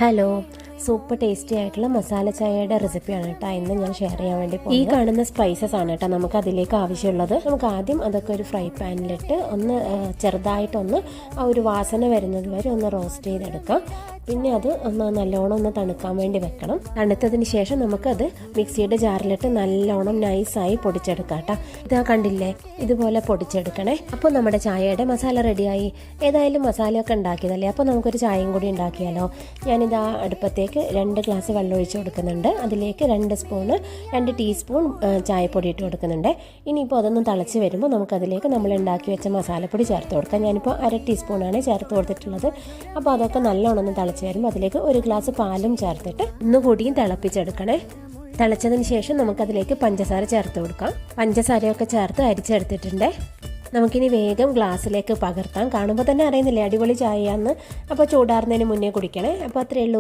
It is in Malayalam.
ഹലോ, സൂപ്പർ ടേസ്റ്റി ആയിട്ടുള്ള മസാല ചായയുടെ റെസിപ്പിയാണ് കേട്ടോ ഇന്ന് ഞാൻ ഷെയർ ചെയ്യാൻ വേണ്ടി പോകുന്നത്. ഈ കാണുന്ന സ്പൈസസ് ആണ് കേട്ടോ നമുക്ക് അതിലേക്ക് ആവശ്യമുള്ളത്. നമുക്ക് ആദ്യം അതൊക്കെ ഒരു ഫ്രൈ പാനിലിട്ട് ഒന്ന് ചെറുതായിട്ടൊന്ന് ആ ഒരു വാസന വരുന്നത് വരെ ഒന്ന് റോസ്റ്റ് ചെയ്തെടുക്കാം. പിന്നെ അത് നല്ലോണം ഒന്ന് തണുക്കാൻ വേണ്ടി വെക്കണം. തണുത്തതിന് ശേഷം നമുക്കത് മിക്സിയുടെ ജാറിലിട്ട് നല്ലോണം നൈസായി പൊടിച്ചെടുക്കാം കേട്ടോ. ഇതാ കണ്ടില്ലേ, ഇതുപോലെ പൊടിച്ചെടുക്കണേ. അപ്പോൾ നമ്മുടെ ചായയുടെ മസാല റെഡിയായി. ഏതായാലും മസാലയൊക്കെ ഉണ്ടാക്കിയതല്ലേ, അപ്പോൾ നമുക്കൊരു ചായയും കൂടി ഉണ്ടാക്കിയാലോ. ഞാനിതാ അടുപ്പത്തേക്ക് 2 ഗ്ലാസ് വെള്ളം ഒഴിച്ച് കൊടുക്കുന്നുണ്ട്. അതിലേക്ക് 2 ടീസ്പൂൺ ചായപ്പൊടി ഇട്ട് കൊടുക്കുന്നുണ്ട്. ഇനിയിപ്പോൾ അതൊന്ന് തിളച്ച് വരുമ്പോൾ നമുക്കതിലേക്ക് നമ്മൾ ഉണ്ടാക്കി വെച്ച മസാലപ്പൊടി ചേർത്ത് കൊടുക്കാം. ഞാനിപ്പോൾ 1/2 ടീസ്പൂണാണ് ചേർത്ത് കൊടുത്തിട്ടുള്ളത്. അപ്പോൾ അതൊക്കെ നല്ലോണം ഒന്ന് തിളച്ച് വരുമ്പോൾ അതിലേക്ക് 1 ഗ്ലാസ് പാലും ചേർത്തിട്ട് ഒന്നുകൂടിയും തിളപ്പിച്ചെടുക്കണേ. തിളച്ചതിന് ശേഷം നമുക്കതിലേക്ക് പഞ്ചസാര ചേർത്ത് കൊടുക്കാം. പഞ്ചസാരയൊക്കെ ചേർത്ത് അരിച്ചെടുത്തിട്ടുണ്ട്. നമുക്കിനി വേഗം ഗ്ലാസ്സിലേക്ക് പകർത്താം. കാണുമ്പോൾ തന്നെ അറിയുന്നില്ലേ അടിപൊളി ചായയാന്ന്. അപ്പോൾ ചൂടാറുന്നതിന് മുന്നേ കുടിക്കണേ. അപ്പോൾ അത്രയേ ഉള്ളൂ.